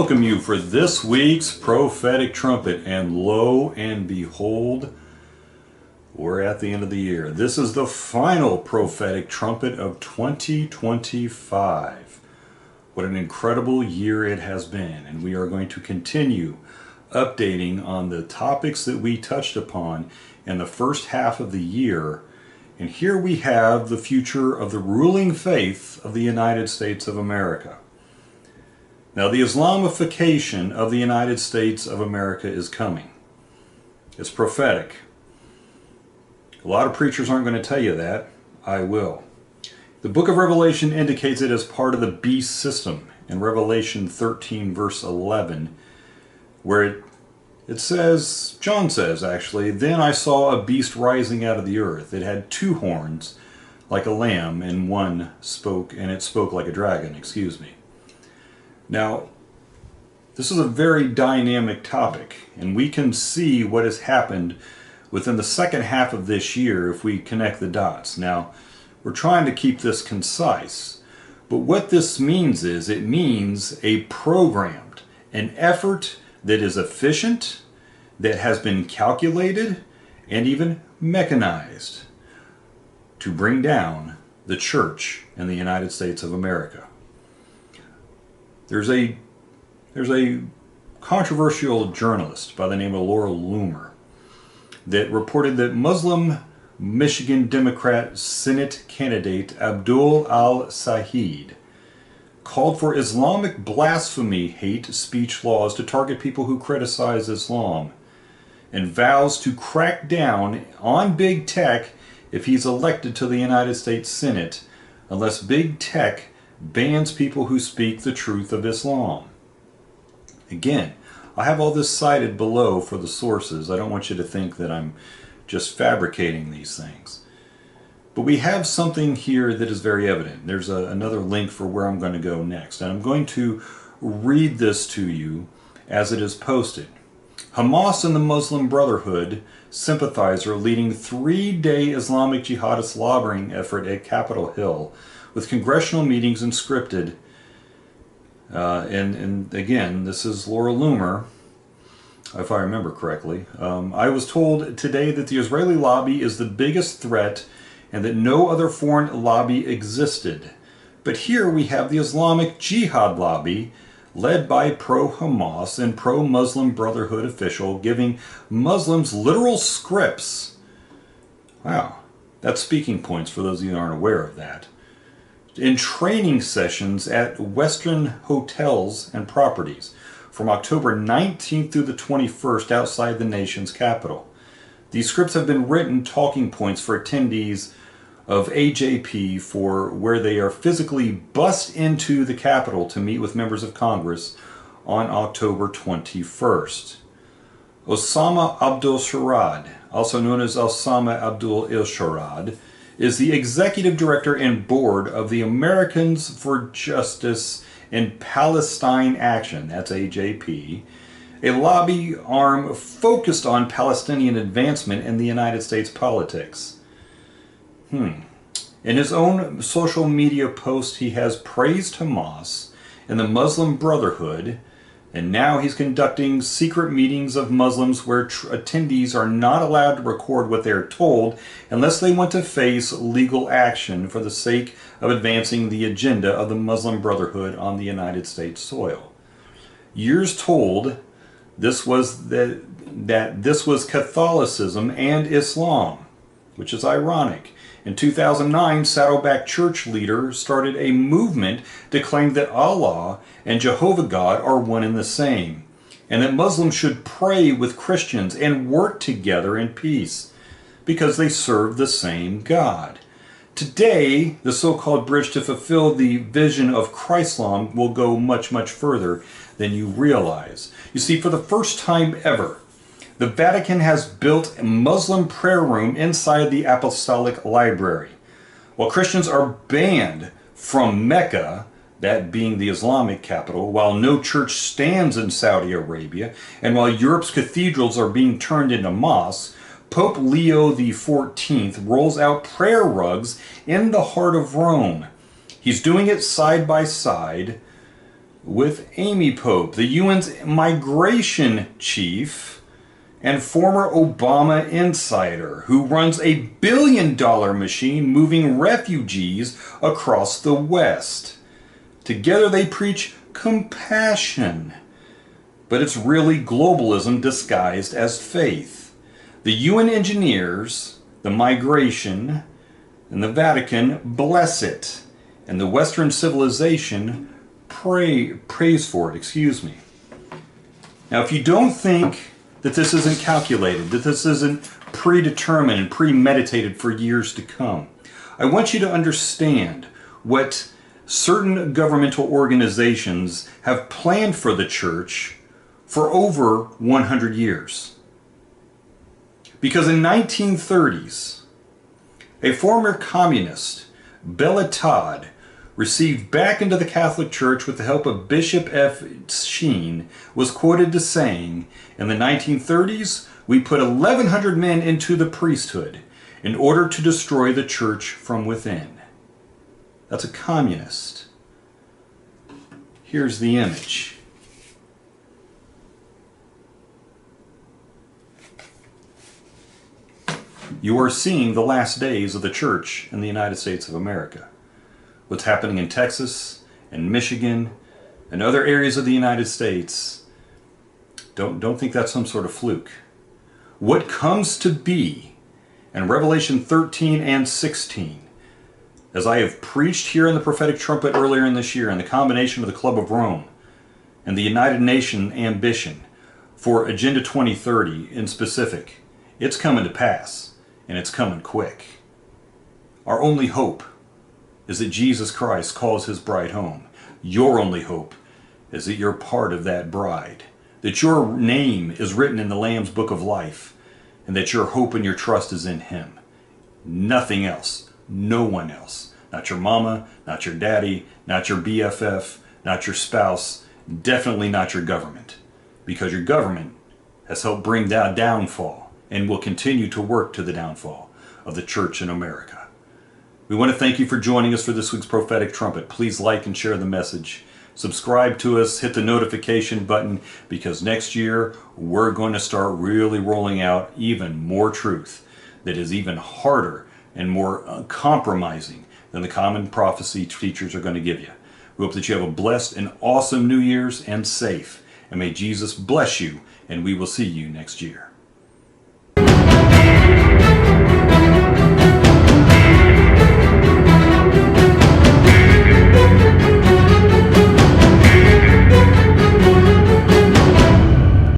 welcome you for this week's Prophetic Trumpet, and lo and behold, we're at the end of the year. This is the final Prophetic Trumpet of 2025. What an incredible year it has been, and we are going to continue updating on the topics that we touched upon in the first half of the year. And here we have the future of the ruling faith of the United States of America. Now, the Islamification of the United States of America is coming. It's prophetic. A lot of preachers aren't going to tell you that. I will. The book of Revelation indicates it as part of the beast system in Revelation 13 verse 11, where it says, John says actually, "Then I saw a beast rising out of the earth. It had two horns like a lamb, and it spoke like a dragon." Excuse me. Now, this is a very dynamic topic, and we can see what has happened within the second half of this year if we connect the dots. Now, we're trying to keep this concise, but what this means is it means a programmed, an effort that is efficient, that has been calculated, and even mechanized to bring down the church in the United States of America. There's a controversial journalist by the name of Laura Loomer that reported that Muslim Michigan Democrat Senate candidate Abdul al-Saeed called for Islamic blasphemy hate speech laws to target people who criticize Islam, and vows to crack down on big tech if he's elected to the United States Senate unless big tech bans people who speak the truth of Islam. Again, I have all this cited below for the sources. I don't want you to think that I'm just fabricating these things. But we have something here that is very evident. There's another link for where I'm going to go next. And I'm going to read this to you as it is posted. Hamas and the Muslim Brotherhood sympathizer leading three-day Islamic jihadist lobbying effort at Capitol Hill with congressional meetings unscripted. And again, this is Laura Loomer, if I remember correctly. I was told today that the Israeli lobby is the biggest threat and that no other foreign lobby existed. But here we have the Islamic Jihad lobby, led by pro-Hamas and pro-Muslim Brotherhood official, giving Muslims literal scripts. Wow, that's speaking points for those of you who aren't aware of that. In training sessions at Western hotels and properties from October 19th through the 21st outside the nation's capital. These scripts have been written talking points for attendees of AJP for where they are physically bussed into the Capitol to meet with members of Congress on October 21st. Osama Abdul Sharad, also known as Osama Abdul Il-Sharad, is the executive director and board of the Americans for Justice in Palestine Action, that's AJP, a lobby arm focused on Palestinian advancement in the United States politics. In his own social media post, he has praised Hamas and the Muslim Brotherhood, and now he's conducting secret meetings of Muslims where attendees are not allowed to record what they're told unless they want to face legal action for the sake of advancing the agenda of the Muslim Brotherhood on the United States soil. Years told this was that this was Catholicism and Islam, which is ironic. In 2009, Saddleback church leader started a movement to claim that Allah and Jehovah God are one and the same, and that Muslims should pray with Christians and work together in peace because they serve the same God. Today, the so-called bridge to fulfill the vision of Chrislam will go much, much further than you realize. You see, for the first time ever, the Vatican has built a Muslim prayer room inside the Apostolic Library. While Christians are banned from Mecca, that being the Islamic capital, while no church stands in Saudi Arabia, and while Europe's cathedrals are being turned into mosques, Pope Leo XIV rolls out prayer rugs in the heart of Rome. He's doing it side by side with Amy Pope, the UN's migration chief and former Obama insider who runs a billion-dollar machine moving refugees across the West. Together they preach compassion, but it's really globalism disguised as faith. The UN engineers, the migration, and the Vatican bless it, and the Western civilization prays for it. Now, if you don't think that this isn't calculated, that this isn't predetermined and premeditated for years to come, I want you to understand what certain governmental organizations have planned for the church for over 100 years. Because in 1930s, a former communist, Bella Todd, received back into the Catholic Church with the help of Bishop F. Sheen, was quoted as saying, "In the 1930s, we put 1,100 men into the priesthood in order to destroy the church from within." That's a communist. Here's the image. You are seeing the last days of the church in the United States of America. What's happening in Texas and Michigan and other areas of the United States, don't think that's some sort of fluke. What comes to be in Revelation 13 and 16, as I have preached here in the Prophetic Trumpet earlier in this year, and the combination of the Club of Rome and the United Nations ambition for Agenda 2030 in specific, it's coming to pass, and it's coming quick. Our only hope is that Jesus Christ calls his bride home. Your only hope is that you're part of that bride, that your name is written in the Lamb's Book of Life, and that your hope and your trust is in him. Nothing else. No one else. Not your mama, not your daddy, not your BFF, not your spouse, definitely not your government. Because your government has helped bring down downfall and will continue to work to the downfall of the church in America. We want to thank you for joining us for this week's Prophetic Trumpet. Please like and share the message. Subscribe to us, hit the notification button, because next year we're going to start really rolling out even more truth that is even harder and more compromising than the common prophecy teachers are going to give you. We hope that you have a blessed and awesome New Year's and safe. And may Jesus bless you, and we will see you next year.